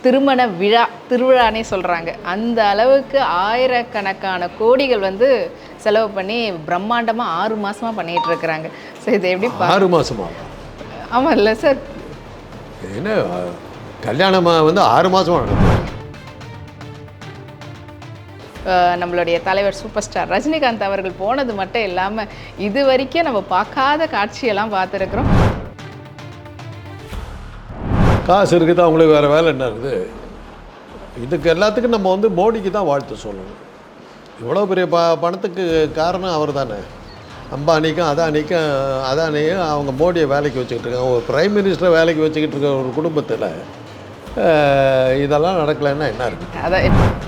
திருமண விழா திருவிழானே சொல்கிறாங்க. அந்த அளவுக்கு ஆயிரக்கணக்கான கோடிகள் வந்து செலவு பண்ணி பிரம்மாண்டமாக 6 மாதமாக பண்ணிகிட்டு இருக்கிறாங்க. ஸோ இது எப்படி 6 மாதமா? ஆமாம் இல்லை சார், என்ன கல்யாணமாக வந்து 6 மாதமாக நடக்குது? நம்மளுடைய தலைவர் சூப்பர் ஸ்டார் ரஜினிகாந்த் அவர்கள் போனது மட்டும் இல்லாமல் இது வரைக்கும் நம்ம பார்க்காத காட்சியெல்லாம் பார்த்துருக்குறோம். காசு இருக்குது, அவங்களுக்கு வேறு வேலை என்ன இருக்குது? இதுக்கு எல்லாத்துக்கும் நம்ம வந்து மோடிக்கு தான் வாழ்த்து சொல்லணும். இவ்வளோ பெரிய பணத்துக்கு காரணம் அவர் தானே. அம்பானிக்கும் அதானியும் அவங்க மோடியை வேலைக்கு வச்சுக்கிட்டு இருக்காங்க. ஒரு பிரைம் மினிஸ்டரை வேலைக்கு வச்சுக்கிட்டு இருக்க ஒரு குடும்பத்தில் இதெல்லாம் நடக்கலைன்னா என்ன இருக்குது? அதான்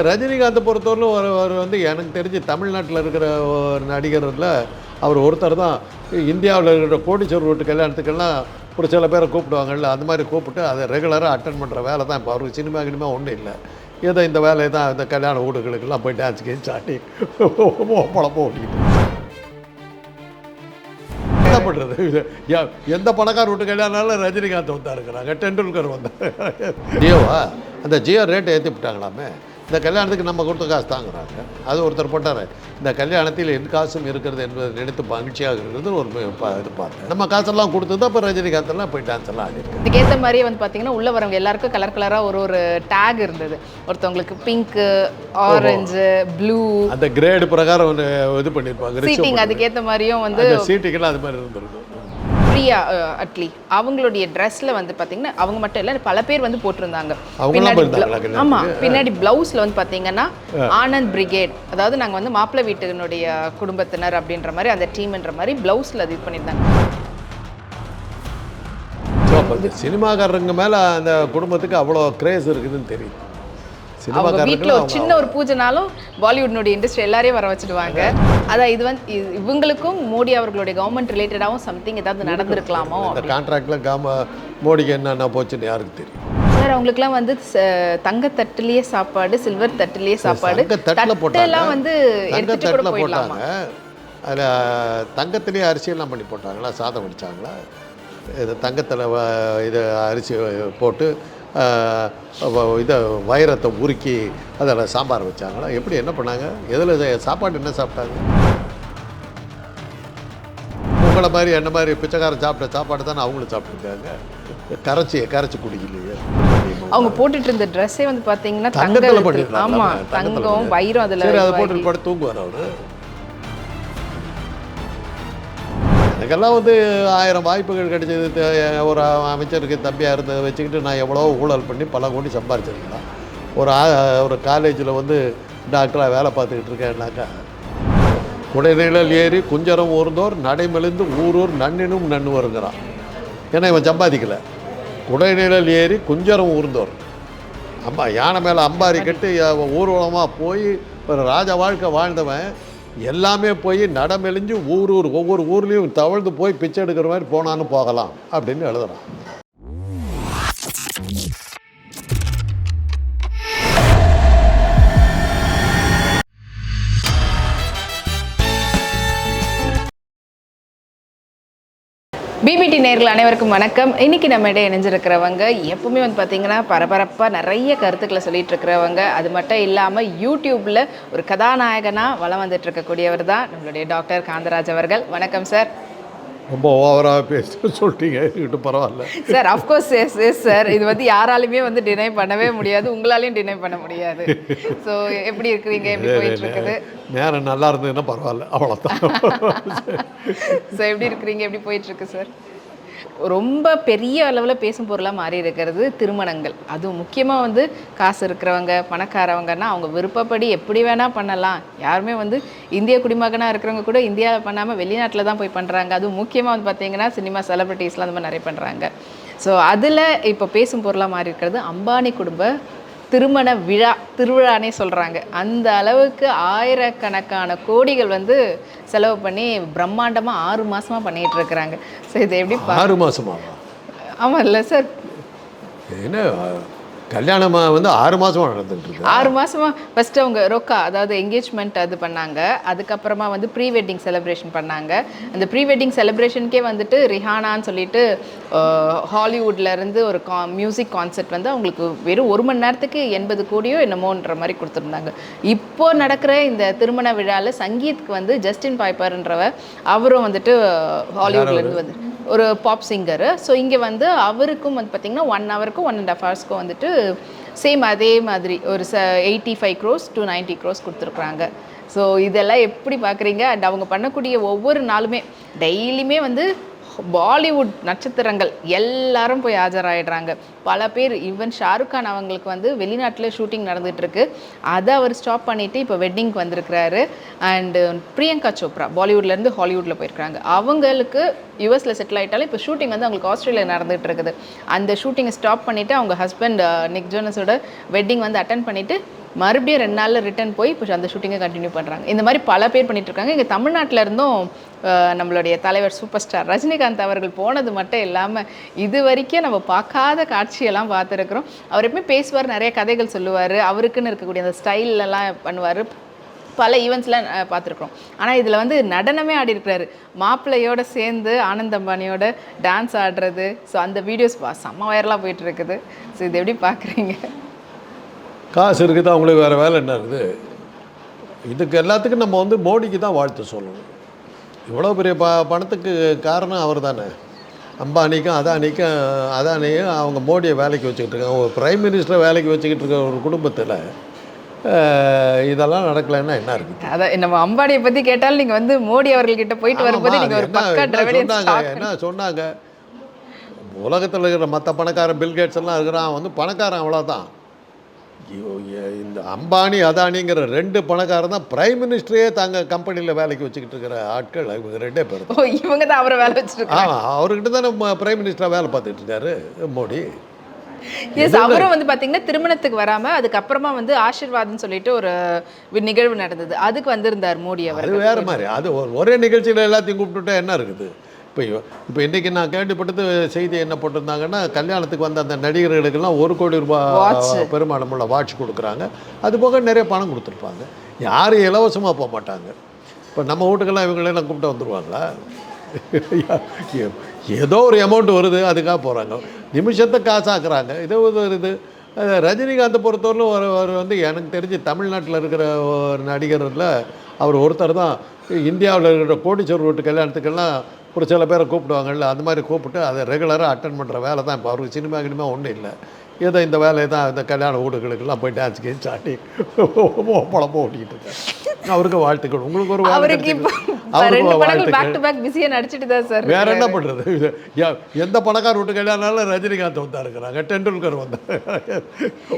ரஜினிகாந்தை பொறுத்தவரையிலும் ஒரு வந்து எனக்கு தெரிஞ்சு தமிழ்நாட்டில் இருக்கிற ஒரு நடிகரில் அவர் ஒருத்தர் தான். இந்தியாவில் இருக்கிற கோடீஸ்வரர் வீட்டு கல்யாணத்துக்கெல்லாம் ஒரு சில பேரை கூப்பிடுவாங்கல்ல, அந்த மாதிரி கூப்பிட்டு அதை ரெகுலராக அட்டன் பண்ணுற வேலை தான். இப்போ அவருக்கு சினிமா கினிமா ஒன்றும் இல்லை, ஏதோ இந்த வேலையை தான் இந்த கல்யாண வீடுகளுக்கெல்லாம் போய் டான்ஸ் கேட்டு ஆட்டி பழப்பம் ஓட்டிக்கிட்டு என்ன பண்ணுறது? எந்த பணக்கார வீட்டு கல்யாணம்னாலும் ரஜினிகாந்த் வந்தா இருக்கிறாங்க, டெண்டுல்கர் வந்தார். ஜியோவா அந்த ஜியோ ரேட்டை ஏற்றி விட்டாங்களாமே. இந்த கல்யாணத்துக்கு நம்ம கொடுத்த காசு தாங்கிறாங்க. அது ஒருத்தர் போட்டார், இந்த கல்யாணத்தில் என் காசும் இருக்கிறது என்பதை நினைத்து மகிழ்ச்சியாக இருக்கிறது ஒரு இது பார்த்தேன். நம்ம காசெல்லாம் கொடுத்து தான் இப்போ ரஜினிகாந்தெல்லாம் போய் டான்ஸ் எல்லாம் ஆடிருக்கு. இதுக்கேற்ற மாதிரி வந்து பார்த்தீங்கன்னா உள்ளே வரவங்க எல்லாருக்கும் கலர் கலராக ஒரு டேக் இருந்தது. ஒருத்தவங்களுக்கு பிங்க்கு, ஆரஞ்சு, ப்ளூ, அந்த கிரேடு பிரகாரம் ஒன்று இது பண்ணியிருப்பாங்க. சீட்டிங் அதுக்கேற்ற மாதிரியும் வந்து சீட்டிங்கெல்லாம் அது மாதிரி இருந்திருக்கும். பிரியா அட்லி அவங்களுடைய ட்ரெஸ்ஸில் வந்து பார்த்தீங்கன்னா அவங்க மட்டும் இல்லை, பல பேர் வந்து போட்டிருந்தாங்க. ஆமாம், பின்னாடி ப்ளவுஸில் வந்து பார்த்தீங்கன்னா ஆனந்த் பிரிகேட், அதாவது நாங்கள் வந்து மாப்பிள்ளை வீட்டினுடைய குடும்பத்தினர் அப்படின்ற மாதிரி அந்த டீம்ன்ற மாதிரி ப்ளவுஸில் அது இது பண்ணியிருந்தாங்க. சினிமாக்காரங்க மேலே அந்த குடும்பத்துக்கு அவ்வளோ கிரேஸ் இருக்குதுன்னு தெரியும். அவங்க வீட்டில் ஒரு சின்ன ஒரு பூஜைனாலும் பாலிவுட்னுடைய இண்டஸ்ட்ரி எல்லாரையும் வர வச்சுடுவாங்க. அதான் இது வந்து இவங்களுக்கும் மோடி அவர்களுடைய கவர்மெண்ட் ரிலேட்டடாகவும் சம்திங் ஏதாவது நடந்திருக்கலாமோ. அந்த கான்ட்ராக்டில் மோடிக்கு என்னென்ன போச்சுன்னு யாருக்கு தெரியும் சார்? அவங்களுக்குலாம் வந்து தங்கத்தட்டுலேயே சாப்பாடு, சில்வர் தட்டுலேயே சாப்பாடு, தட்டெல்லாம் வந்து எடுத்துட்டு கூட போயிடலாமா? அதில் தங்கத்திலேயே அரிசியெல்லாம் பண்ணி போட்டாங்களா? சாதம் வடித்தாங்களா? இது தங்கத்தில் இது அரிசி போட்டு இதை வைரத்தை உருக்கி அதில் சாம்பார் வச்சாங்களா? எப்படி என்ன பண்ணாங்க? எதில் சாப்பாடு என்ன சாப்பிட்டாங்க? உங்களை மாதிரி என்ன மாதிரி பிச்சைக்காரன் சாப்பிட்ட சாப்பாடு தானே அவங்களும் சாப்பிட்ருக்காங்க. கரைச்சி குடிக்கலையே. அவங்க போட்டுட்டு இருந்த ட்ரெஸ்ஸே வந்து பார்த்தீங்கன்னா தங்கத்தில் பண்ணிருக்காங்க. ஆமாம், தங்கம் வைரம் அதில். அதை போட்டு படுத்து தூங்குவார் அவர். எனக்கெல்லாம் வந்து 1000 வாய்ப்புகள் கிடைச்சது. ஒரு அமைச்சருக்கு தம்பியாக இருந்ததை வச்சுக்கிட்டு நான் எவ்வளோ ஊழல் பண்ணி பல கோடி சம்பாரிச்சிருக்கலாம். ஒரு காலேஜில் வந்து டாக்டராக வேலை பார்த்துக்கிட்டு இருக்கேன்னாக்கா, குடைநிழல் ஏறி குஞ்சரம் ஊர்ந்தோர் நடைமெலிந்து ஊரூர் நன்னினும் நன்னு வருங்கிறான். ஏன்னா இவன் சம்பாதிக்கலை. குடைநிழல் ஏறி குஞ்சரம் ஊர்ந்தோர், யானை மேலே அம்பாரி கட்டி ஊர்வலமாக போய் ஒரு ராஜ வாழ்க்கை வாழ்ந்தவன் எல்லாமே போய் நடமெலிஞ்சு ஒவ்வொரு ஊர்லேயும் தவழ்ந்து போய் பிச்சை எடுக்கிற மாதிரி போனான்னு போகலாம் அப்படின்னு எழுதுறான். பிபிடி நேயர்கள் அனைவருக்கும் வணக்கம். இன்றைக்கி நம்ம இடையே இணைஞ்சிருக்கிறவங்க எப்பவுமே வந்து பார்த்திங்கன்னா பரபரப்பாக நிறைய கருத்துக்களை சொல்லிகிட்டு இருக்கிறவங்க. அது மட்டும் இல்லாமல் யூடியூப்பில் ஒரு கதாநாயகனாக வலம் வந்துட்டு இருக்கக்கூடியவர் தான் நம்மளுடைய டாக்டர் காந்தராஜ் அவர்கள். வணக்கம் சார். ரொம்ப ஓவராக பேச சொல்லிட்டீங்க, இது பரவாயில்ல சார். Of course yes sir. இது வந்து யாராலுமே வந்து டினை பண்ணவே முடியாது, உங்களாலையும் டினை பண்ண முடியாது. ஸோ எப்படி இருக்கிறீங்க, எப்படி போயிட்டு இருக்குது? நேரம் நல்லா இருந்ததுன்னா பரவாயில்ல, அவ்வளோதான். ஸோ எப்படி இருக்கிறீங்க, எப்படி போயிட்டுருக்கு சார்? ரொம்ப பெரிய அளவில் பேசும் பொருளாக மாறி இருக்கிறது திருமணங்கள். அதுவும் முக்கியமாக வந்து காசு இருக்கிறவங்க, பணக்காரவங்கன்னா அவங்க விருப்பப்படி எப்படி வேணால் பண்ணலாம். யாருமே வந்து இந்திய குடிமகனாக இருக்கிறவங்க கூட இந்தியாவில் பண்ணாமல் வெளிநாட்டில் தான் போய் பண்ணுறாங்க. அதுவும் முக்கியமாக வந்து பார்த்திங்கன்னா சினிமா செலிப்ரிட்டிஸ்லாம் அந்த மாதிரி நிறைய பண்ணுறாங்க. ஸோ அதில் இப்போ பேசும் பொருளாக மாறி இருக்கிறது அம்பானி குடும்ப திருமண விழா திருவிழானே சொல்கிறாங்க. அந்த அளவுக்கு ஆயிரக்கணக்கான கோடிகள் வந்து செலவு பண்ணி பிரம்மாண்டமாக 6 மாதமாக பண்ணிகிட்டு இருக்கிறாங்க. ஸோ இது எப்படி 6 மாதமா? ஆமாம் இல்லை சார். என்ன கல்யாணமாக வந்து 6 மாதமாக நடந்துட்டு இருக்கு. 6 மாசமா ஃபர்ஸ்ட் அவங்க ரொக்கா, அதாவது என்கேஜ்மெண்ட் அது பண்ணாங்க. அதுக்கப்புறமா வந்து ப்ரீ வெட்டிங் செலிப்ரேஷன் பண்ணாங்க. அந்த ப்ரீ வெட்டிங் செலிப்ரேஷனுக்கே வந்துட்டு ரிஹானான்னு சொல்லிட்டு ஹாலிவுட்ல இருந்து ஒரு மியூசிக் கான்சர்ட் வந்து அவங்களுக்கு வெறும் 1 மணி நேரத்துக்கு 80 கோடியோ என்னமோன்ற மாதிரி கொடுத்துருந்தாங்க. இப்போ நடக்கிற இந்த திருமண விழாவில் சங்கீத்க்கு வந்து ஜஸ்டின் பைப்பர்ன்றவர், அவரும் வந்துட்டு ஹாலிவுட்ல இருந்து வந்து ஒரு பாப் சிங்கரு. ஸோ இங்கே வந்து அவருக்கும் வந்து பார்த்திங்கன்னா 1 ஹவருக்கும் 1.5 ஹவர்ஸ்க்கும் வந்துட்டு சேம் அதே மாதிரி ஒரு 85 crores to 90 crores கொடுத்துருக்குறாங்க. ஸோ இதெல்லாம் எப்படி பார்க்குறீங்க? அண்ட் அவங்க பண்ணக்கூடிய ஒவ்வொரு நாளுமே டெய்லியுமே வந்து பாலிவுட் நட்சத்திரங்கள் எல்லாரும் போய் ஆஜராயிடுறாங்க. பல பேர், ஈவன் ஷாருக் கான் அவங்களுக்கு வந்து வெளிநாட்டில் ஷூட்டிங் நடந்துகிட்ருக்கு, அதை அவர் ஸ்டாப் பண்ணிவிட்டு இப்போ வெட்டிங்க்கு வந்திருக்கிறாரு. அண்டு பிரியங்கா சோப்ரா பாலிவுட்லேருந்து ஹாலிவுட்டில் போயிருக்காங்க. அவங்களுக்கு யூஎஸில் செட்டில் ஆகிட்டாலும் இப்போ ஷூட்டிங் வந்து அவங்களுக்கு ஆஸ்திரேலியா நடந்துகிட்டு இருக்குது. அந்த ஷூட்டிங்கை ஸ்டாப் பண்ணிவிட்டு அவங்க ஹஸ்பண்ட் நிக் ஜோனஸோட வெட்டிங் வந்து அட்டன் பண்ணிவிட்டு மறுபடியும் 2 நாளில் ரிட்டர்ன் போய் இப்போ அந்த ஷூட்டிங்கை கண்டினியூ பண்ணுறாங்க. இந்த மாதிரி பல பேர் பண்ணிகிட்ருக்காங்க. இங்கே தமிழ்நாட்டில் இருந்தும் நம்மளுடைய தலைவர் சூப்பர் ஸ்டார் ரஜினிகாந்த் அவர்கள் போனது மட்டும் இல்லாமல் இது வரைக்கும் நம்ம பார்க்காத காட்சியெல்லாம் பார்த்துருக்குறோம். அவர் எப்பவுமே பேசுவார், நிறைய கதைகள் சொல்லுவார், அவருக்குன்னு இருக்கக்கூடிய அந்த ஸ்டைலெல்லாம் பண்ணுவார். பல ஈவெண்ட்ஸ்லாம் பார்த்துருக்குறோம். ஆனால் இதில் வந்து நடனமே ஆடி இருக்கிறாரு மாப்பிள்ளையோடு சேர்ந்து, ஆனந்த் அம்பானியோட டான்ஸ் ஆடுறது. ஸோ அந்த வீடியோஸ் செம்ம வைரலாக போயிட்டு இருக்குது. ஸோ இது எப்படி பார்க்குறீங்க? காசு இருக்குது, அவங்களுக்கு வேறு வேலை என்ன இருக்குது? இதுக்கு எல்லாத்துக்கும் நம்ம வந்து மோடிக்கு தான் வாழ்த்து சொல்லணும். இவ்வளோ பெரிய பணத்துக்கு காரணம் அவர் தானே. அம்பானிக்கும் அதானியும் அவங்க மோடியை வேலைக்கு வச்சுக்கிட்டு இருக்காங்க. ஒரு பிரைம் மினிஸ்டரை வேலைக்கு வச்சுக்கிட்டு இருக்க ஒரு குடும்பத்தில் இதெல்லாம் நடக்கலைன்னா என்ன இருக்குது? அதான் நம்ம அம்பானியை பற்றி கேட்டாலும் நீங்கள் வந்து மோடி அவர்கள்கிட்ட போயிட்டு வரும்போது நீங்கள் ஒரு பக்கா என்ன சொன்னாங்க? உலகத்தில் இருக்கிற மற்ற பணக்காரன் பில்கேட்ஸ் எல்லாம் இருக்கிறான் வந்து பணக்காரன் அவ்வளோதான். இந்த அம்பானி அதானிங்கிற 2 பணக்காரன் தான் பிரைம் மினிஸ்டரே தாங்க கம்பெனியில் வேலைக்கு வச்சுக்கிட்டு இருக்கிற ஆட்கள் இவங்க 2 பேர். இவங்க தான் அவரை வேலை வச்சுருக்காங்க. அவர்கிட்ட தானே பிரைம் மினிஸ்டராக வேலை பார்த்துட்டு இருக்காரு மோடி. எஸ், அவரும் வந்து பார்த்தீங்கன்னா திருமணத்துக்கு வராமல் அதுக்கப்புறமா வந்து ஆசீர்வாதம்னு சொல்லிட்டு ஒரு நிகழ்வு நடந்தது, அதுக்கு வந்திருந்தார் மோடி அவர். அது வேறு மாதிரி. அது ஒரே நிகழ்ச்சியில் எல்லாத்தையும் கூப்பிட்டுட்டா என்ன இருக்குது? இப்போ இன்றைக்கி நான் கேள்விப்பட்டது செய்தி என்ன போட்டிருந்தாங்கன்னா, கல்யாணத்துக்கு வந்த அந்த நடிகர்களுக்கெல்லாம் 1 கோடி ரூபாய் பெருமானமுள்ள வாட்ச் கொடுக்குறாங்க. அது போக நிறைய பணம் கொடுத்துருப்பாங்க. யாரும் இலவசமாக போக மாட்டாங்க. இப்போ நம்ம வீட்டுக்கெல்லாம் இவங்களெல்லாம் கூப்பிட்டு வந்துடுவாங்களா? ஏதோ ஒரு அமௌண்ட் வருது, அதுக்காக போகிறாங்க. நிமிஷத்தை காசாக்குறாங்க. இதோ இது ரஜினிகாந்தை பொறுத்தவரையிலும் ஒரு வந்து எனக்கு தெரிஞ்சு தமிழ்நாட்டில் இருக்கிற ஒரு நடிகரில் அவர் ஒருத்தர் தான். இந்தியாவில் இருக்கிற கோடீஸ்வரர் வீட்டு கல்யாணத்துக்கெல்லாம் ஒரு சில பேரை கூப்பிடுவாங்கள்ல, அந்த மாதிரி கூப்பிட்டு அதை ரெகுலராக அட்டன் பண்ணுற வேலை தான். இப்போ அவருக்கு சினிமா கினிமா ஒன்றும் இல்லை, ஏதோ இந்த வேலையை தான் இந்த கல்யாண வீடுகளுக்கெல்லாம் போய் டான்ஸ் கேம் சாட்டி பழப்ப ஓட்டிக்கிட்டு இருக்காரு. அவருக்கு வாழ்த்துக்கள். உங்களுக்கு ஒரு அவருக்கு வேற என்ன பண்ணுறது? எந்த பணக்கார வீட்டு கல்யாணம் ரஜினிகாந்த் வந்தா இருக்கிறாங்க, டெண்டுல்கர் வந்தாங்க.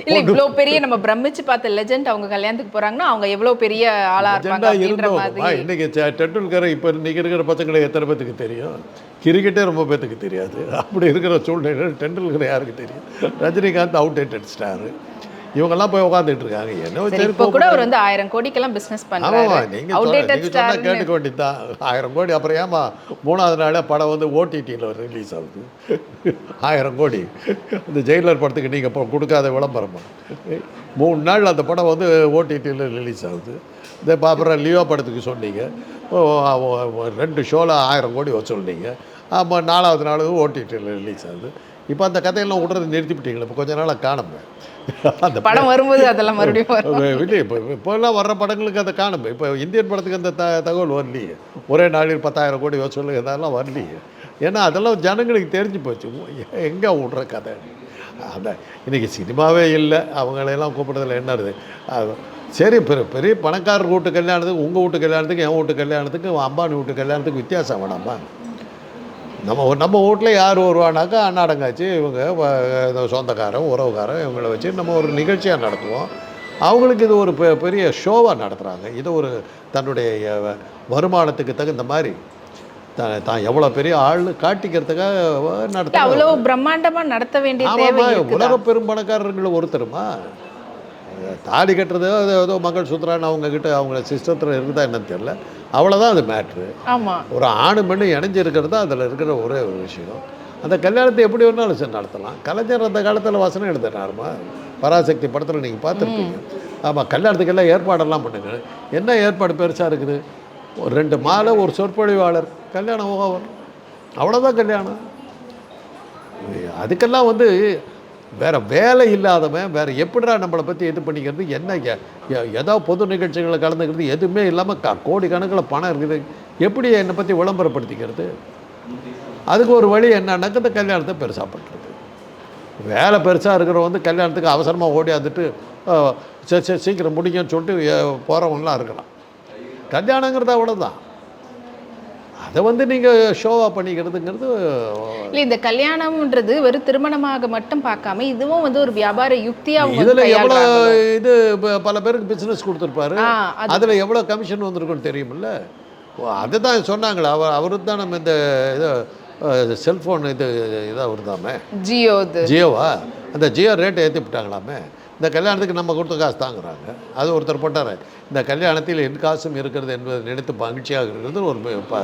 இல்லை, இவ்வளோ பெரிய நம்ம பிரமிச்சு பார்த்த லெஜெண்ட் அவங்க கல்யாணத்துக்கு போகிறாங்கன்னா அவங்க எவ்வளோ பெரிய ஆளாக இருப்பாங்க. இன்னைக்கு டெண்டுல்கர் இப்போ இன்னைக்கு இருக்கிற பசங்களுக்கு எத்தனை பேத்துக்கு தெரியும்? கிரிக்கெட்டே ரொம்ப பேத்துக்கு தெரியாது. அப்படி இருக்கிற சூழ்நிலை டெண்டுல்கர் யாருக்கு தெரியும்? Rajinikanth outdated star. இவங்கெல்லாம் போய் உட்காந்துட்டு இருக்காங்க. என்ன இப்போ கூட அவர் வந்து 1000 கோடிக்கெல்லாம் பிஸ்னஸ் பண்ணுறாங்க. நீங்கள் சொன்னால் கேட்டுக்க வேண்டியதான். 1000 கோடி. அப்புறம் ஏமா 3வது நாளே படம் வந்து ஓடிடியில் ரிலீஸ் ஆகுது. 1000 கோடி இந்த ஜெயிலர் படத்துக்கு நீங்கள் இப்போ கொடுக்காத விளம்பரமா? 3 நாள் அந்த படம் வந்து ஓடிடியில் ரிலீஸ் ஆகுது. இந்த அப்புறம் லியோ படத்துக்கு சொன்னீங்க 2 ஷோவில் 1000 கோடி வச்சுருந்தீங்க. ஆமாம், 4வது நாள் ஓடிடியில் ரிலீஸ் ஆகுது. இப்போ அந்த கதையெல்லாம் விட்றது நிறுத்திவிட்டீங்களா? இப்போ கொஞ்ச நாளாக காணுமே. அந்த படம் வரும்போது அதெல்லாம் மறுபடியும் இல்லை. இப்போல்லாம் வர்ற படங்களுக்கு அதை காணுமே. இப்போ இந்தியன் படத்துக்கு அந்த தகவல் வரலையே. ஒரே நாளில் 10,000 கோடி வசூல் இதெல்லாம் வரலையே. ஏன்னா அதெல்லாம் ஜனங்களுக்கு தெரிஞ்சு போச்சு. எங்கே விட்ற கதை? அதான் இன்றைக்கி சினிமாவே இல்லை. அவங்களெல்லாம் கூப்பிட்றதுல என்ன இருக்குது? சரி, பெரிய பணக்காரர் வீட்டு கல்யாணத்துக்கு, உங்கள் வீட்டு கல்யாணத்துக்கு, என் வீட்டு கல்யாணத்துக்கு, அம்பானி வீட்டு கல்யாணத்துக்கு வித்தியாசம் வேணாமா? நம்ம வீட்டில் யார் வருவானாக்கா அண்ணாடங்காச்சு இவங்க சொந்தக்காரன் உறவுக்காரன் இவங்கள வச்சு நம்ம ஒரு நிகழ்ச்சியாக நடத்துவோம். அவங்களுக்கு இது ஒரு பெரிய ஷோவாக நடத்துகிறாங்க. இது ஒரு தன்னுடைய வருமானத்துக்கு தகுந்த மாதிரி தான் எவ்வளோ பெரிய ஆள் காட்டிக்கிறதுக்காக நடத்த, அவ்வளோ பிரம்மாண்டமாக நடத்த வேண்டிய உலக பெரும் பணக்காரர்கள் ஒருத்தருமா தாலி கட்டுறது ஏதோ மகள் சுற்றுறான்னு அவங்கக்கிட்ட அவங்க சிஸ்டத்தில் இருக்குதா என்னன்னு தெரியல. அவ்வளோதான் அது மேட்ரு. ஆமாம், ஒரு ஆணு மண்ணு இணைஞ்சி இருக்கிறது தான் அதில் இருக்கிற ஒரே ஒரு விஷயம். அந்த கல்யாணத்தை எப்படி வேணாலும் சார் நடத்தலாம். கலைஞர் அந்த காலத்தில் வசனம் எழுதினாருமா, பராசக்தி படத்தில் நீங்கள் பார்த்துருப்பீங்க. ஆமாம், கல்யாணத்துக்கெல்லாம் ஏற்பாடெல்லாம் பண்ணுங்க. என்ன ஏற்பாடு பெருசாக இருக்குது? ஒரு 2 மாலை, ஒரு சொற்பொழிவாளர், கல்யாணம் ஓவர், அவ்வளோதான் கல்யாணம். அதுக்கெல்லாம் வந்து வேறு வேலை இல்லாதவன் வேறு எப்படிடா நம்மளை பற்றி இது பண்ணிக்கிறது, என்ன ஏதோ பொது நிகழ்ச்சிகளை கலந்துக்கிறது எதுவுமே இல்லாமல் கோடிக்கணக்கில் பணம் இருக்குது, எப்படி என்னை பற்றி விளம்பரப்படுத்திக்கிறது? அதுக்கு ஒரு வழி என்னன்னாக்க இந்த கல்யாணத்தை பெருசாக பண்ணுறது. வேலை பெருசாக இருக்கிறவங்க வந்து கல்யாணத்துக்கு அவசரமாக ஓடியாந்துட்டு சீக்கிரம் முடிங்கன்னு சொல்லிட்டு போகிறவங்களாம் இருக்கலாம். கல்யாணங்கிறது அவ்வளோதான். அதை வந்து நீங்கள் ஷோவாக பண்ணிக்கிறதுங்கிறது இல்லை. இந்த கல்யாணம்ன்றது வெறும் திருமணமாக மட்டும் பார்க்காம இதுவும் வந்து ஒரு வியாபார யுக்தியாக இதில் எவ்வளோ இது பல பேருக்கு பிஸ்னஸ் கொடுத்துருப்பாரு, அதில் எவ்வளோ கமிஷன் வந்திருக்குன்னு தெரியுமில்ல. அதுதான் சொன்னாங்களே, அவருக்கு தான் நம்ம இந்த இது செல்ஃபோன் இதாக வருதாமே, ஜியோவா, அந்த ஜியோ ரேட்டை ஏற்றி விட்டாங்களாமே. இந்த கல்யாணத்துக்கு நம்ம கொடுத்த காசு தாங்குறாங்க. அது ஒருத்தர் போட்டார், இந்த கல்யாணத்தில் என் காசும் இருக்கிறது என்பதை நினைத்து மகிழ்ச்சியாக இருக்கிறது ஒரு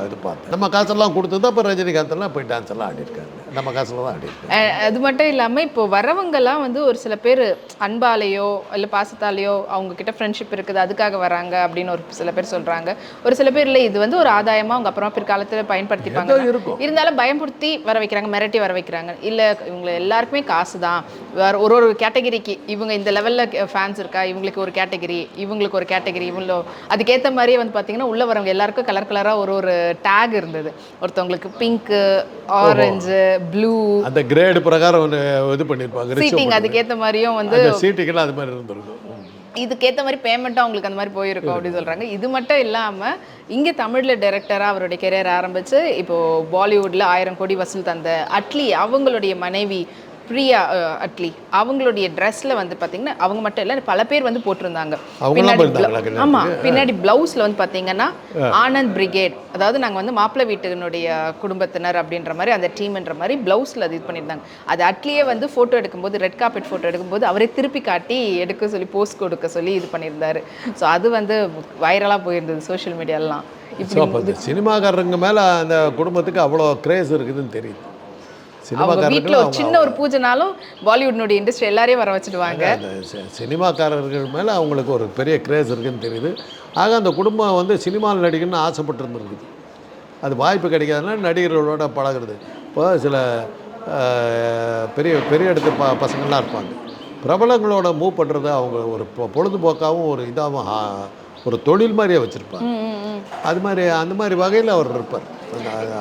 இது பார்த்தேன். நம்ம காசெல்லாம் கொடுத்தது அப்போ ரஜினிகாந்தெல்லாம் போய் டான்ஸ் எல்லாம் ஆடிருக்காங்க, நம்ம காசில் தான் ஆடிருக்காங்க. அது மட்டும் இல்லாமல் இப்போ வரவங்கெல்லாம் வந்து ஒரு சில பேர் அன்பாலேயோ இல்லை பாசத்தாலேயோ அவங்கக்கிட்ட ஃப்ரெண்ட்ஷிப் இருக்குது அதுக்காக வராங்க அப்படின்னு ஒரு சில பேர் சொல்கிறாங்க. ஒரு சில பேர் இல்லை, இது வந்து ஒரு ஆதாயமாக அவங்க அப்புறமா பிற்காலத்தில் பயன்படுத்திப்பாங்க. இருந்தாலும் பயன்படுத்தி வர வைக்கிறாங்க, மிரட்டி வர வைக்கிறாங்க. இல்லை, இவங்க எல்லாருக்குமே காசு தான். வேறு ஒரு கேட்டகிரிக்கு இவங்க இந்த லெவலில் ஃபேன்ஸ் இருக்கா, இவங்களுக்கு ஒரு கேட்டகிரி, இவங்களுக்கு ஒரு கேட்டகிரி, இவ்வளோ அதுக்கேற்ற மாதிரியே வந்து பார்த்தீங்கன்னா உள்ளே வரவங்க எல்லாருக்கும் கலர் கலராக ஒரு டேக் இருந்தது. ஒருத்தவங்களுக்கு பிங்க்கு, ஆரஞ்சு, ப்ளூ, அந்த கிரேடு பிரகாரம் இது பண்ணியிருப்பாங்க. சீட்டிங் அதுக்கேற்ற மாதிரியும் வந்து சீட்டிங்கெல்லாம் அது மாதிரி இருந்திருக்கும். இதுக்கேற்ற மாதிரி பேமெண்ட்டும் அவங்களுக்கு அந்த மாதிரி போயிருக்கும் அப்படின்னு சொல்கிறாங்க. இது மட்டும் இல்லாமல் இங்கே தமிழில் டைரக்டராக அவருடைய கெரியர் ஆரம்பித்து இப்போது பாலிவுட்டில் 1000 கோடி வசூல் தந்த அட்லி அவங்களுடைய மனைவி பிரியா அட்லி அவங்களுடைய ட்ரெஸ்ஸில் வந்து பார்த்தீங்கன்னா அவங்க மட்டும் இல்லை, பல பேர் வந்து போட்டிருந்தாங்க. ஆமாம், பின்னாடி ப்ளவுஸில் வந்து பார்த்தீங்கன்னா ஆனந்த் பிரிகேட், அதாவது நாங்கள் வந்து மாப்பிள்ளை வீட்டினுடைய குடும்பத்தினர் அப்படின்ற மாதிரி அந்த டீம்ன்ற மாதிரி ப்ளவுஸில் அது இது பண்ணியிருந்தாங்க. அது அட்லியே வந்து ஃபோட்டோ எடுக்கும்போது, ரெட் கார்பெட் ஃபோட்டோ எடுக்கும்போது அவரே திருப்பி காட்டி எடுக்க சொல்லி போஸ்ட் கொடுக்க சொல்லி இது பண்ணியிருந்தாரு. ஸோ அது வந்து வைரலாக போயிருந்தது சோஷியல் மீடியாலாம். இப்போ சினிமாக்காரங்க மேலே அந்த குடும்பத்துக்கு அவ்வளோ கிரேஸ் இருக்குதுன்னு தெரியுது. வீட்டில் ஒரு சின்ன ஒரு பூஜைனாலும் பாலிவுட்னுடைய இண்டஸ்ட்ரி எல்லாரையும் வர வச்சுடுவாங்க. சினிமாக்காரர்கள் மேலே அவங்களுக்கு ஒரு பெரிய கிரேஸ் இருக்குதுன்னு தெரியுது. ஆக அந்த குடும்பம் வந்து சினிமாவில் நடிக்கணும்னு ஆசைப்பட்டு இருந்துருக்குது. அது வாய்ப்பு கிடைக்காதுன்னா நடிகர்களோட பழகிறது. இப்போ சில பெரிய பெரிய இடத்து பசங்கள்லாம் இருப்பாங்க, பிரபலங்களோட மூவ் பண்ணுறத அவங்க ஒரு பொழுதுபோக்காகவும் ஒரு இதாகவும் ஒரு தொழில் மாதிரியே வச்சுருப்பாங்க. அது மாதிரி அந்த மாதிரி வகையில் அவர் இருப்பார்.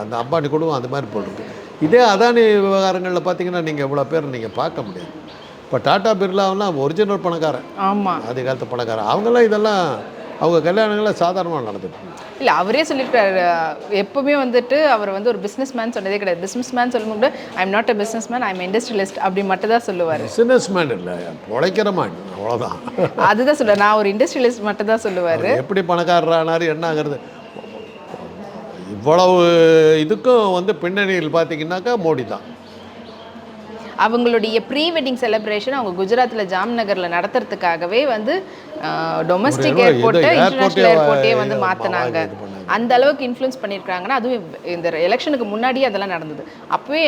அந்த அம்பானி குடும்பம் அந்த மாதிரி போட்டிருக்கு. இதே அதானி விவகாரங்களில் பார்த்தீங்கன்னா நீங்கள் இவ்வளோ பேர் நீங்கள் பார்க்க முடியாது. இப்போ டாடா பிர்லாவெல்லாம் ஒரிஜினல் பணக்காரன், ஆமாம், ஆதி காலத்து பணக்காரன். அவங்கெல்லாம் இதெல்லாம் அவங்க கல்யாணங்கள்லாம் சாதாரணமாக நடந்துட்டு இல்லை. அவரே சொல்லியிருக்காரு, எப்போவுமே வந்துட்டு அவர் வந்து ஒரு பிஸ்னஸ் மேன் சொன்னதே கிடையாது. பிஸ்னஸ் மேன் சொல்லும்போது I am not a business man, I am industrialist அப்படி மட்டும் தான் சொல்லுவார். பிஸ்னஸ் மேன் இல்லை, உழைக்கிற மேன், அவ்வளோதான். அதுதான் சொல்லுவார், நான் ஒரு இண்டஸ்ட்ரியலிஸ்ட் மட்டும் தான் சொல்லுவார். எப்படி பணக்காரரானார் என்னங்கிறது இவ்வளவு இதுக்கும் வந்து பின்னணியில் பார்த்தீங்கன்னாக்கா மோடி தான். அவங்களுடைய ப்ரீ வெட்டிங் செலிப்ரேஷன் அவங்க குஜராத்தில் ஜாம்நகரில் நடத்துறதுக்காகவே வந்து டொமஸ்டிக் ஏர்போர்ட்டை இன்டர்நேஷ்னல் ஏர்போர்ட்டே வந்து மாற்றினாங்க. அந்த அளவுக்கு இன்ஃப்ளூயன்ஸ் பண்ணியிருக்காங்கன்னா, அதுவும் இந்த எலெக்ஷனுக்கு முன்னாடியே அதெல்லாம் நடந்தது. அப்போவே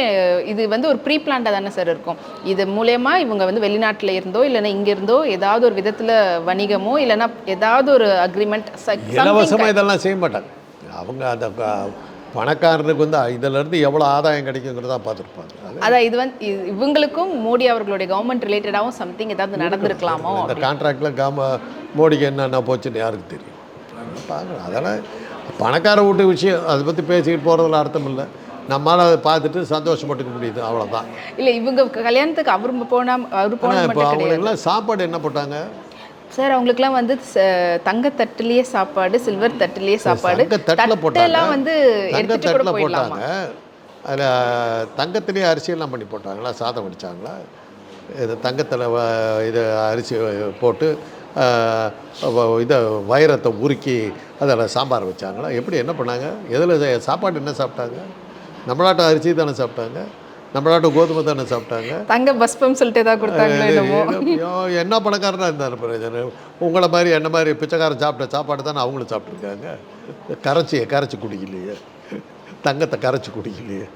இது வந்து ஒரு ப்ரீ பிளான்டாக தானே சார் இருக்கும். இது மூலயமா இவங்க வந்து வெளிநாட்டில் இருந்தோ இல்லைன்னா இங்கே இருந்தோ ஏதாவது ஒரு விதத்தில் வணிகமோ இல்லைன்னா ஏதாவது ஒரு அக்ரிமெண்ட் இலவசமாக இதெல்லாம் செய்ய மாட்டாங்க. அவங்க அந்த பணக்காரனுக்கு வந்து இதிலேருந்து எவ்வளோ ஆதாயம் கிடைக்குங்கிறதா பார்த்துருப்பாங்க. அதான் இது வந்து இவங்களுக்கும் மோடி அவர்களுடைய கவர்மெண்ட் ரிலேட்டடாகவும் சம்திங் ஏதாவது நடந்திருக்கலாமோ. இந்த கான்ட்ராக்டில் மோடிக்கு என்னென்ன போச்சுன்னு யாருக்கு தெரியும்? பார்க்கலாம். அதெல்லாம் பணக்கார வீட்டு விஷயம், அதை பற்றி பேசிக்கிட்டு போகிறதுல அர்த்தம் இல்லை. நம்மளால் அதை பார்த்துட்டு சந்தோஷப்பட்டுக்க முடியுது, அவ்வளோதான். இல்லை, இவங்க கல்யாணத்துக்கு அவர் போனால் இப்போ அவங்களுக்குலாம் சாப்பாடு என்ன போட்டாங்க சார்? அவங்களுக்குலாம் வந்து தங்கத்தட்டுலேயே சாப்பாடு, சில்வர் தட்டுலேயே சாப்பாடு, தட்டெல்லாம் வந்து எடுத்துட்டு கூட போயிடலாமா? அதில் தங்கத்திலேயே அரிசியெல்லாம் பண்ணி போட்டாங்களா, சாதம் வடித்தாங்களா? இது தங்கத்தில் இது அரிசி போட்டு இதை வைரத்தை உருக்கி அதில் சாம்பார் வச்சாங்களா? எப்படி என்ன பண்ணாங்க? எதில் சாப்பாடு என்ன சாப்பிட்டாங்க? நம்மளாட்ட அரிசி தானே சாப்பிட்டாங்க, நம்மளாட்ட கோதுமை தானே சாப்பிட்டாங்க. தங்க பஸ்பம் சொல்லிட்டு ஏதாவது கொடுத்தாங்களோ? என்ன பணக்காரனாக இருந்தார் பிரச்சனை. உங்களை மாதிரி என்ன மாதிரி பிச்சைக்காரன் சாப்பிட்ட சாப்பாடு தானே அவங்களும் சாப்பிட்ருக்காங்க. கரைச்சி குடிக்கலையே, தங்கத்தை கரைச்சி குடிக்கலையே.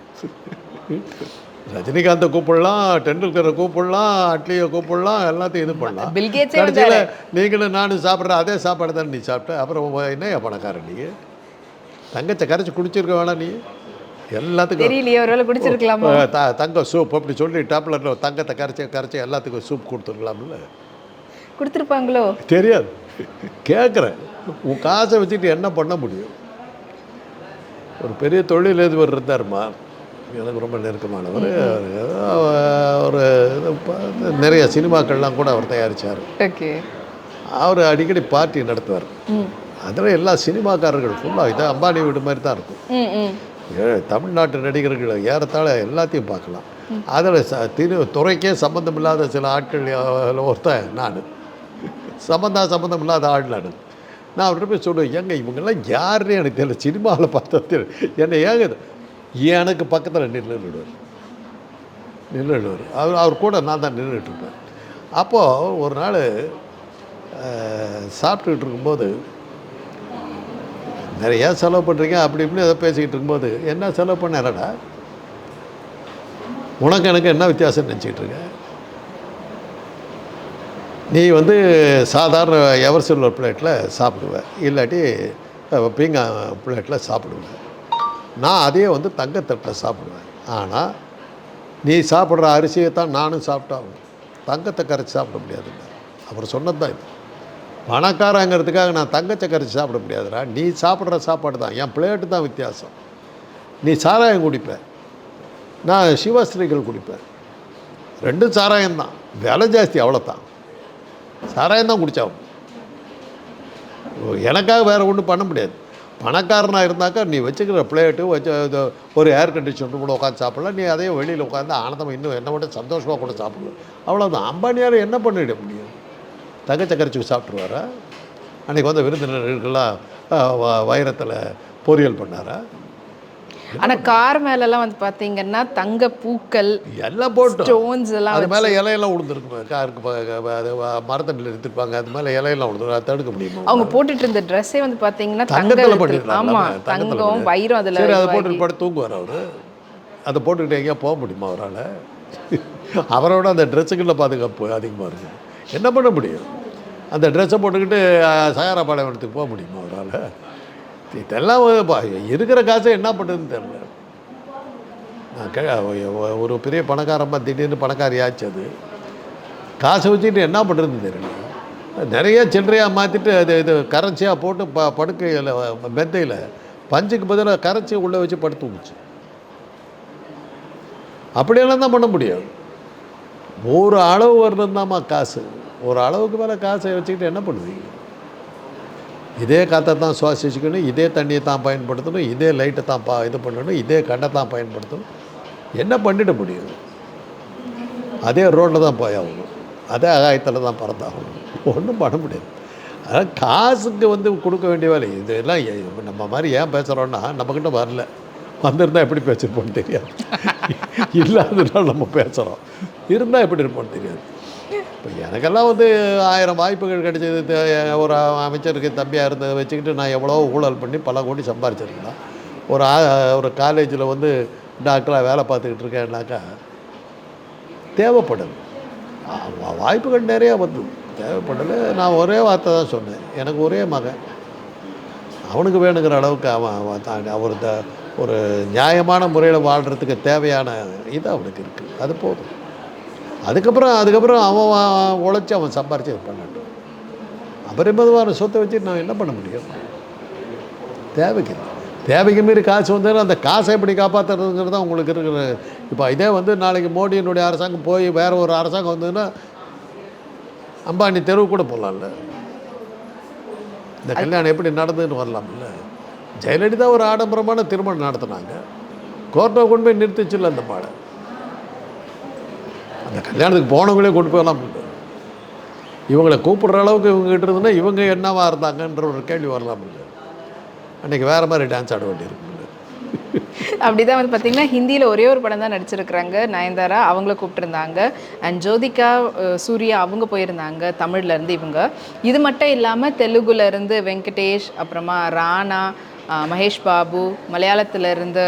ரஜினிகாந்தை கூப்பிடலாம், டெண்டுல்கரை கூப்பிடலாம், அட்லியை கூப்பிடலாம், எல்லாத்தையும் இது பண்ணலாம். பில்கேட்ஸே கடைசியில் நீங்களும் நானும் சாப்பிட்ற அதே சாப்பாடு தானே நீ சாப்பிட்ட. அப்புறம் என்னையா பணக்காரன் நீ? தங்கத்தை கரைச்சி குடிச்சிருக்க வேணாம் நீ? எல்லாத்துக்கும் தெரியலையே, ஒருவேளை குடிச்சிருக்கலாமா? தங்க சூப் அப்படி சொல்லி டேப்லெட்டில் தங்கத்தை கரைச்சி எல்லாத்துக்கும் சூப் கொடுத்துருக்கலாம்ல. கொடுத்துருப்பாங்களோ தெரியாது. கேட்குறேன், உன் காசை வச்சுட்டு என்ன பண்ண முடியும்? ஒரு பெரிய தொழிலதிபர் இருந்தார்மா, எனக்கு ரொம்ப நெருக்கமானவர். ஒரு நிறைய சினிமாக்கள்லாம் கூட அவர் தயாரித்தார். ஓகே. அவர் அடிக்கடி பார்ட்டி நடத்துவார். அதில் எல்லா சினிமாக்காரர்கள் ஃபுல்லாக இதை அம்பானி வீடு மாதிரி தான் இருக்கும். தமிழ்நாட்டு நடிகர்கள் ஏறத்தாழ எல்லாத்தையும் பார்க்கலாம். அதில் துறைக்கே சம்மந்தம் இல்லாத சில ஆட்கள் ஒருத்தன் நான். சம்மந்தம் இல்லாத ஆள் நான் அவர்கிட்ட போய் சொல்லுவேன், ஏங்க இவங்கெல்லாம் யாருன்னு எனக்கு தெரியல, சினிமாவில் பார்த்தா என்னை ஏங்க எனக்கு பக்கத்தில் நின்றுடுவார். அவர் கூட நான் தான் நின்றுட்டுருப்பேன். அப்போது ஒரு நாள் சாப்பிட்டுக்கிட்டு இருக்கும்போது, நிறையா செலவு பண்ணுறீங்க அப்படி இப்படின்னு எதை பேசிக்கிட்டு இருக்கும்போது, என்ன செலவு பண்ணடா, உனக்கு எனக்கு என்ன வித்தியாசம் நினச்சிக்கிட்டு இருக்க? நீ சாதாரண எவர் சில்வர் பிளேட்டில் சாப்பிடுவேன், இல்லாட்டி பீங்கா பிளேட்டில் சாப்பிடுவேன். நான் அதே தங்கத்தட்டில் சாப்பிடுவேன். ஆனால் நீ சாப்பிட்ற அரிசியை தான் நானும் சாப்பிட்டாகும், தங்கத்தை கரைச்சி சாப்பிட முடியாதுங்க. அவர் சொன்னது தான் இது. பணக்காரங்கிறதுக்காக நான் தங்கத்தை கரைச்சி சாப்பிட முடியாதுடா. நீ சாப்பிட்ற சாப்பாடு தான், என் பிளேட்டு தான் வித்தியாசம். நீ சாராயம் குடிப்பேன், நான் சிவாஸ்திரிகள் குடிப்பேன். ரெண்டும் சாராயம்தான், விலை ஜாஸ்தி, அவ்வளோதான். சாராயம் தான் குடித்தாகும். எனக்காக வேறு ஒன்றும் பண்ண முடியாது. பணக்காரனாக இருந்தாக்கா நீ வச்சுக்கிற பிளேட்டு ஒரு ஏர் கண்டிஷனர் கூட உட்காந்து சாப்பிடலாம். நீ அதே வெளியில் உட்காந்து ஆனந்தமாக இன்னும் என்ன விட சந்தோஷமாக கூட சாப்பிடலாம். அவ்வளோதான். அம்பானியால் என்ன பண்ணிட முடியும்? தங்கத்தை கரைச்சி சாப்பிட்ருவாரா? அன்றைக்கி விருந்தினர்களுக்கெல்லாம் வைரத்தில் பொரியல் பண்ணாரா? ஆனால் கார் மேலெல்லாம் பார்த்தீங்கன்னா தங்க பூக்கள் எல்லாம் போட்டு ஸ்டோன்ஸ் எல்லாம் அது மேலே இலையெல்லாம் விழுந்துருக்கு. காருக்கு மரத்தண்டில் எடுத்துருப்பாங்க, அது மேலே இலையெல்லாம் விழுந்துருக்கு. அதை தடுக்க முடியுமா? அவங்க போட்டுட்டு இருந்த ட்ரெஸ்ஸே பார்த்தீங்கன்னா தங்கத்தில் பண்ணிருக்காங்க. ஆமாம், தங்கம் வைரம் அதில். சரி, அதை போட்டு படுத்து தூங்குவார் அவர். அதை போட்டுக்கிட்டு எங்கேயா போக முடியுமா அவரால்? அவரோட அந்த ட்ரெஸ்ஸுக்குள்ள பாதுகாப்பு அதிகமாக இருக்குது. என்ன பண்ண முடியும்? அந்த ட்ரெஸ்ஸை போட்டுக்கிட்டு சயாராபாளையம் இடத்துக்கு போக முடியுமா அவரால்? இதெல்லாம் இருக்கிற காசை என்ன பண்ணுறதுன்னு தெரியல. நான் ஒரு பெரிய பணக்காரம்மா திடீர்னு பணக்காரி ஆச்சு. அது காசை வச்சுக்கிட்டு என்ன பண்ணுறதுன்னு தெரியல. நிறைய சில்லறையாக மாற்றிட்டு இது கரைச்சியாக போட்டு படுக்கையில் மெத்தையில் பஞ்சுக்கு பதிலாக கரைச்சி உள்ளே வச்சு படுத்து விடுச்சு. அப்படியெல்லாம் தான் பண்ண முடியும். ஒரு அளவு வரணும்தாம்மா காசு. ஒரு அளவுக்கு மேலே காசை வச்சுக்கிட்டு என்ன பண்ணுவீங்க? இதே காற்றை தான் சுவாசிச்சுக்கணும், இதே தண்ணியை தான் பயன்படுத்தணும், இதே லைட்டை தான் இது பண்ணணும், இதே கண்ணை தான் பயன்படுத்தணும். என்ன பண்ணிட முடியும்? அதே ரோட்டில் தான் போயாகணும், அதே ஆகாயத்தில் தான் பறந்தாகணும். ஒன்றும் பண்ண முடியாது. அதான் காசுக்கு கொடுக்க வேண்டிய வேலை இதெல்லாம். நம்ம மாதிரி ஏன் பேசுகிறோன்னா, நம்மக்கிட்ட வரல, வந்திருந்தால் எப்படி பேசிருப்போம்னு தெரியாது. இல்லாததுனால நம்ம பேசுகிறோம், இருந்தால் எப்படி இருப்போம்னு தெரியாது. இப்போ எனக்கெல்லாம் 1000 வாய்ப்புகள் கிடைச்சது. ஒரு அமைச்சருக்கு தம்பியாக இருந்ததை வச்சுக்கிட்டு நான் எவ்வளோ ஊழல் பண்ணி பல கோடி சம்பாரிச்சிருக்கலாம். ஒரு காலேஜில் டாக்டராக வேலை பார்த்துக்கிட்டு இருக்கேன்னாக்கா தேவைப்படலை. வாய்ப்புகள் நிறையா தேவைப்படலை. நான் ஒரே வார்த்தை தான் சொன்னேன், எனக்கு ஒரே மகன், அவனுக்கு வேணுங்கிற அளவுக்கு அவன் ஒரு நியாயமான முறையில் வாழ்கிறதுக்கு தேவையான இது அவனுக்கு இருக்குது, அது போதும். அதுக்கப்புறம் அவன் உழைச்சி அவன் சம்பாரித்து இது பண்ணட்டும். அபரிமிதமான சொத்தை வச்சு நான் என்ன பண்ண முடியும்? தேவைக்கு மீறி காசு அந்த காசை எப்படி காப்பாற்றுறதுங்கிறது தான் உங்களுக்கு இருக்கிற. இப்போ இதே நாளைக்கு மோடியினுடைய அரசாங்கம் போய் வேறு ஒரு அரசாங்கம் வந்ததுன்னா அம்பானி தெருவு கூட போகலாம்ல. இந்த கல்யாணம் எப்படி நடந்ததுன்னு வரலாம்ல. ஜெயலலிதா ஒரு ஆடம்பரமான திருமணம் நடத்தினாங்க, கோர்ட்டை கொண்டு போய் நிறுத்திச்சில்ல அந்த மாடை. அந்த கல்யாணத்துக்கு போனவங்களே கொண்டு போகலாம். இவங்களை கூப்பிடுற அளவுக்கு இவங்ககிட்ட இருந்ததுன்னா இவங்க என்னவா இருந்தாங்கன்ற ஒரு கேள்வி வரலாம். அன்றைக்கி வேறு மாதிரி டான்ஸ் ஆட வேண்டியிருக்கு. அப்படிதான் பார்த்தீங்கன்னா ஹிந்தியில் ஒரே ஒரு படம் தான் நடிச்சிருக்கிறாங்க, நயன்தாரா, அவங்கள கூப்பிட்டுருந்தாங்க. அண்ட் ஜோதிகா, சூர்யா அவங்க போயிருந்தாங்க தமிழ்லேருந்து. இவங்க இது மட்டும் இல்லாமல் தெலுங்குலேருந்து வெங்கடேஷ், அப்புறமா ராணா, மகேஷ் பாபு, மலையாளத்தில் இருந்த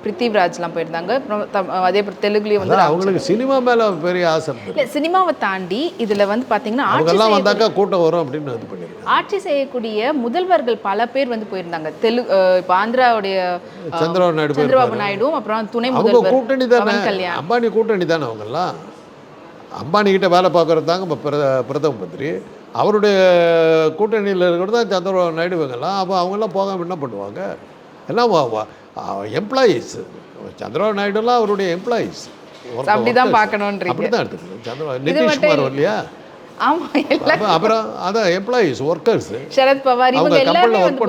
பிருத்திவிராஜ்லாம் போயிருந்தாங்க. அப்புறம் அதே போல் தெலுங்குலேயும் வந்து அவங்களுக்கு சினிமா மேலே பெரிய ஆசை இருக்குது. இல்லை, சினிமாவை தாண்டி இதில் வந்து பார்த்தீங்கன்னா அவங்கெல்லாம் வந்தாக்கா கூட்டம் வரும் அப்படின்னு இது பண்ணியிருக்காங்க. ஆட்சி செய்யக்கூடிய முதல்வர்கள் பல பேர் வந்து போயிருந்தாங்க. இப்போ ஆந்திராவுடைய சந்திரபாபு நாயுடும், அப்புறம் துணை முதல்வர் கூட்டணி தானே, அம்பானி கூட்டணி தானே. அவங்கெல்லாம் அம்பானி கிட்ட வேலை பார்க்குறது தாங்க இப்போ பிரதம மந்திரி. அவருடைய கூட்டணியில் இருக்கிறது தான் சந்திரபாபு நாயுடு இவங்கெல்லாம். அப்போ அவங்கெல்லாம் போகாமல் என்ன பண்ணுவாங்க? எல்லாம் எம்ப்ளாயீஸ். சந்திரபாபு நாயுடுலாம் அவருடைய எம்ப்ளாயீஸ். அப்படி தான் பார்க்கணுன்றீங்க. அப்படி தான் எடுத்துக்கணும். சந்திரபாபு நிதிஷ்குமார் இல்லையா? ஆமாம். அப்புறம் அதான் எம்ப்ளாயீஸ், ஒர்க்கர்ஸ். சரத் பவார் இவங்க எல்லாமே வந்து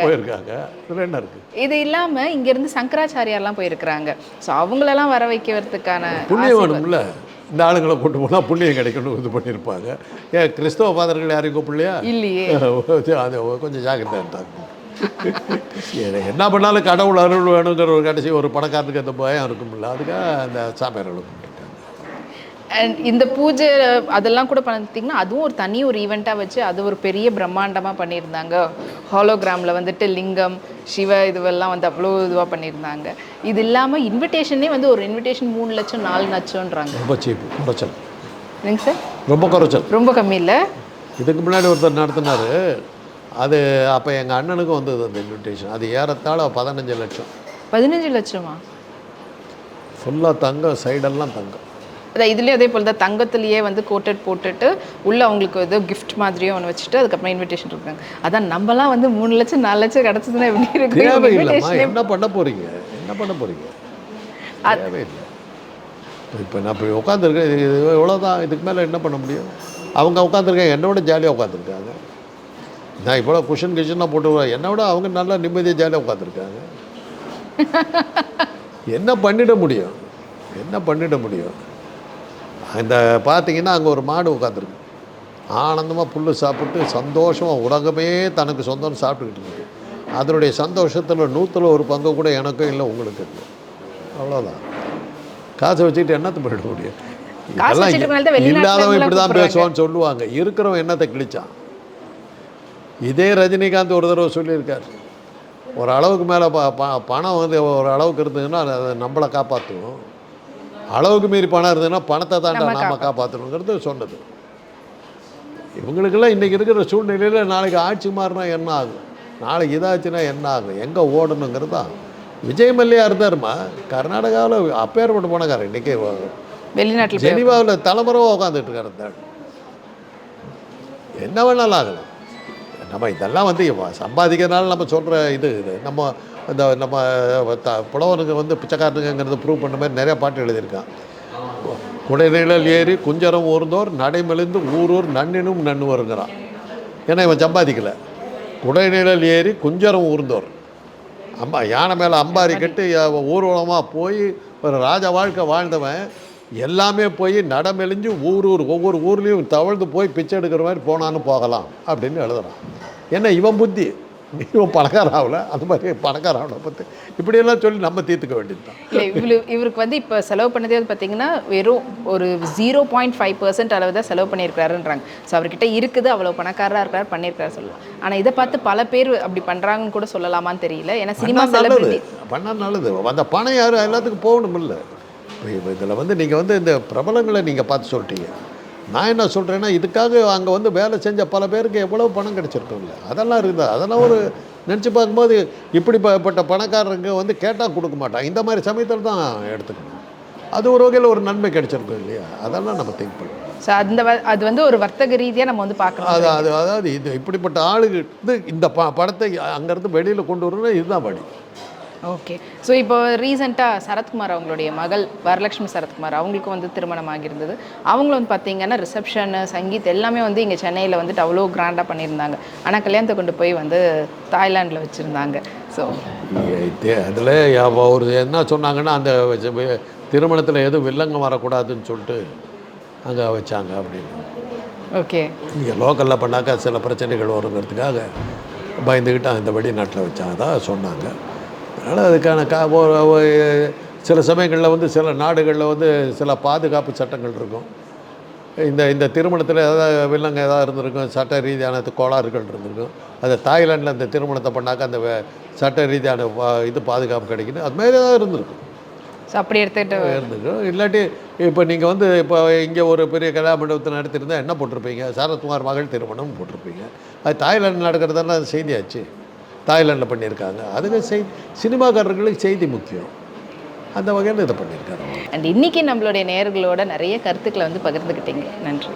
போயிருக்காங்க. இதில் என்ன இருக்குது? இது இல்லாமல் இங்கேருந்து சங்கராச்சாரியார்லாம் போயிருக்கிறாங்க. ஸோ அவங்களெல்லாம் வர வைக்கிறதுக்கான புண்ணியம் வேணும்ல. இந்த ஆளுங்களை கூட்டு போனால் புண்ணியம் கிடைக்கணும் இது பண்ணியிருப்பாங்க. ஏன் கிறிஸ்தவ ஃபாதர்கள் யாரையும் கூப்பிடலையா? இல்லையே. அது கொஞ்சம் ஜாக்கிரதையாக இருந்தாங்க. என்ன பண்ணாலும் கடவுள் அருள் வேணுங்கிற ஒரு கடைசி ஒரு பணக்காரனுக்கு அந்த பயம் இருக்கும்ல, அதுக்காக அந்த சாமியார்களுக்கு. அண்ட் இந்த பூஜை அதெல்லாம் கூட பார்த்திங்கன்னா அதுவும் ஒரு தனி ஒரு ஈவெண்ட்டாக வச்சு அது ஒரு பெரிய பிரம்மாண்டமாக பண்ணியிருந்தாங்க. ஹாலோகிராமில் வந்துட்டு லிங்கம், சிவ இதுவெல்லாம் வந்து அவ்வளோ இதுவாக பண்ணியிருந்தாங்க. இது இல்லாமல் இன்விடேஷனே வந்து ஒரு இன்விடேஷன் 3 லட்சம் 4 லட்சம்ன்றாங்க. ரொம்ப சீப்பு, குறைச்சல். இல்லைங்க சார்? ரொம்ப குறைச்சல், ரொம்ப கம்மி இல்லை. இதுக்கு முன்னாடி ஒருத்தர் நடத்தினார். அது அப்போ எங்கள் அண்ணனுக்கும் வந்தது அந்த இன்விடேஷன். அது ஏறத்தாழ 15 லட்சம். 15 லட்சமா? ஃபுல்லாக தங்கம், சைடெல்லாம் தங்கம். அதான் இதுலேயும் அதே போல் தான் தங்கத்துலேயே வந்து கோட்டட் போட்டுட்டு உள்ளே அவங்களுக்கு ஏதோ கிஃப்ட் மாதிரியே ஒன்று வச்சுட்டு அதுக்கப்புறம் இன்விடேஷன் இருக்காங்க. அதான் நம்மலாம் வந்து 3 லட்சம் 4 லட்சம் கிடச்சதுன்னா எப்படி இருக்கு? என்ன பண்ண போகிறீங்க? என்ன பண்ண போகிறீங்க? தேவையில்லை. இப்போ நான் இப்போ உட்காந்துருக்கேன், இது எவ்வளோதான். இதுக்கு மேலே என்ன பண்ண முடியும்? அவங்க உட்காந்துருக்காங்க, என்னோட ஜாலியாக உட்காந்துருக்காங்க. நான் இவ்வளோ கிஷனாக போட்டு என்னோட அவங்க நல்லா நிம்மதியாக ஜாலியாக உட்காந்துருக்காங்க. என்ன பண்ணிட முடியும்? என்ன பண்ணிட முடியும்? இந்த பார்த்தீங்கன்னா அங்கே ஒரு மாடு உட்காந்துருக்கு, ஆனந்தமாக புல் சாப்பிட்டு சந்தோஷமாக உலகமே தனக்கு சொந்தம்னு சாப்பிட்டுக்கிட்டு இருக்கு. அதனுடைய சந்தோஷத்தில் 100ல் 1 பங்கு கூட எனக்கும் இல்லை, உங்களுக்கு இல்லை. அவ்வளோதான். காசை வச்சுக்கிட்டு என்னத்தை பண்ணிட முடியும்? இதெல்லாம் இல்லாதவன் இப்படி தான் பேசுவான்னு சொல்லுவாங்க. இருக்கிறவன் என்னத்தை கிழிச்சான்? இதே ரஜினிகாந்த் ஒரு தடவை சொல்லியிருக்கார், ஒரு அளவுக்கு மேலே பணம் வந்து ஒரு அளவுக்கு இருந்ததுன்னா அதை நம்மளை காப்பாற்றும், அளவுக்கு மீறி பணம் இருந்ததுன்னா பணத்தை தான் நாம் காப்பாற்றணுங்கிறது சொன்னது. இவங்களுக்கெல்லாம் இன்றைக்கி இருக்கிற சூழ்நிலையில் நாளைக்கு ஆட்சி மாறினா என்ன ஆகும், நாளைக்கு இதாச்சுன்னா என்ன ஆகும், எங்கே ஓடணுங்கிறது தான். விஜய் மல்லையா இருந்தாருமா கர்நாடகாவில், அப்பேற்பட்ட பணக்காரர். இன்றைக்கி வெளிநாட்டில் ஜெனிவாவில் தலைமுறைவாக உட்காந்துட்டு இருக்கார். என்ன வேணாலும் ஆகலாம். நம்ம இதெல்லாம் வந்து சம்பாதிக்கிறதுனால நம்ம சொல்கிற இது நம்ம இந்த நம்ம புலவனுக்கு வந்து பிச்சைக்காரனுங்கிறது ப்ரூவ் பண்ண மாதிரி நிறையா பாட்டு எழுதியிருக்கான். குடைநிழல் ஏறி குஞ்சரம் ஊர்ந்தோர் நடைமெலிந்து ஊரூர் நன்னினும் நன்னுவருங்கிறான். ஏன்னா இவன் சம்பாதிக்கலை. குடைநிழல் ஏறி குஞ்சரம் ஊர்ந்தோர், யானை மேலே அம்பாரி கட்டி ஊர்வலமாக போய் ஒரு ராஜ வாழ்க்கை வாழ்ந்தவன் எல்லாமே போய் நடமெலிஞ்சு ஒவ்வொரு ஊர்லேயும் தவழ்ந்து போய் பிச்சை எடுக்கிற மாதிரி போனான்னு போகலாம் அப்படின்னு எழுதுறான். ஏன்னா இவன் புத்தி, இவன் பணக்காரன் ஆகல, அது மாதிரி பணக்காரன் ஆகலை பற்றி இப்படியெல்லாம் சொல்லி நம்ம தீர்த்துக்க வேண்டியது தான். இல்லை, இவருக்கு வந்து இப்போ செலவு பண்ணதே வந்து பார்த்திங்கன்னா வெறும் ஒரு 0.5% அளவு தான் செலவு பண்ணியிருக்காருன்றாங்க. ஸோ அவர்கிட்ட இருக்குது, அவ்வளோ பணக்காரராக இருக்கிறார், பண்ணியிருக்காரு சொல்லலாம். ஆனால் இதை பார்த்து பல பேர் அப்படி பண்ணுறாங்கன்னு கூட சொல்லலாமான்னு தெரியல. ஏன்னா சினிமா செலிபிரிட்டி பண்ணால் நல்லது. அந்த பணம் யாரும் எல்லாத்துக்கும் போகணும் இல்லை. இப்போ இதில் வந்து நீங்கள் வந்து இந்த பிரபலங்களை நீங்கள் பார்த்து சொல்லிட்டீங்க. நான் என்ன சொல்கிறேன்னா, இதுக்காக அங்கே வந்து வேலை செஞ்ச பல பேருக்கு எவ்வளோ பணம் கிடச்சிருக்கும்ல, அதெல்லாம் இருந்தால் அதெல்லாம் ஒரு நினச்சி பார்க்கும்போது இப்படிப்பட்ட பணக்காரங்க வந்து கேட்டால் கொடுக்க மாட்டாங்க. இந்த மாதிரி சமயத்தில் தான் எடுத்துக்கணும். அது ஒரு வகையில் ஒரு நன்மை கிடைச்சிருக்கும் இல்லையா, அதெல்லாம் நம்ம திங்க் பண்ணணும். ஸோ அது வந்து ஒரு வர்த்தக ரீதியாக நம்ம வந்து பார்க்கணும். அதாவது இது இப்படிப்பட்ட ஆளுக்கு இந்த படத்தை அங்கேருந்து வெளியில் கொண்டு வரணும்னா இதுதான் வழி. ஓகே. ஸோ இப்போ ரீசெண்டாக சரத்குமார் அவங்களுடைய மகள் வரலட்சுமி சரத்குமார் அவங்களுக்கு வந்து திருமணம் ஆகியிருந்தது. அவங்களும் வந்து பார்த்திங்கன்னா ரிசப்ஷனு, சங்கீத் எல்லாமே வந்து இங்கே சென்னையில் வந்துட்டு அவ்வளோ கிராண்டாக பண்ணியிருந்தாங்க. ஆனால் கல்யாணத்தை கொண்டு போய் வந்து தாய்லாண்டில் வச்சுருந்தாங்க. ஸோ அதில் ஒரு என்ன சொன்னாங்கன்னா, அந்த திருமணத்தில் எதுவும் வில்லங்கம் வரக்கூடாதுன்னு சொல்லிட்டு அங்கே வச்சாங்க அப்படின்னு. ஓகே. இங்கே லோக்கலில் பண்ணாக்கா சில பிரச்சனைகள் வருங்கிறதுக்காக பயந்துக்கிட்டு அந்த வெளிநாட்டில் வச்சாங்க தான் சொன்னாங்க. அதனால் அதுக்கான சில சமயங்களில் வந்து சில நாடுகளில் வந்து சில பாதுகாப்பு சட்டங்கள் இருக்கும். இந்த திருமணத்தில் ஏதாவது வில்லங்க ஏதாவது இருந்திருக்கும், சட்ட ரீதியான கோளாறுகள் இருந்திருக்கும். அது தாய்லாண்டில் அந்த திருமணத்தை பண்ணாக்க அந்த சட்ட ரீதியான இது பாதுகாப்பு கிடைக்குது, அது மாதிரி ஏதாவது இருந்திருக்கும். ஸோ அப்படி எடுத்துகிட்டு இருந்திருக்கும். இல்லாட்டி இப்போ நீங்கள் வந்து இப்போ இங்கே ஒரு பெரிய கல்யாண மண்டபத்தை நடத்தியிருந்தால் என்ன போட்டிருப்பீங்க, சரத்குமார் மகள் திருமணம் போட்டிருப்பீங்க. அது தாய்லாண்டில் நடக்கிறதுனா அது செய்தியாச்சு, தாய்லாண்டில் பண்ணியிருக்காங்க. அதுக்கு சினிமாக்காரர்களுக்கு செய்தி முக்கியம், அந்த வகையில் இதை பண்ணியிருக்காரு. அண்ட் இன்றைக்கி நம்மளுடைய நேயர்களோட நிறைய கருத்துக்களை வந்து பகிர்ந்துக்கிட்டீங்க. நன்றி.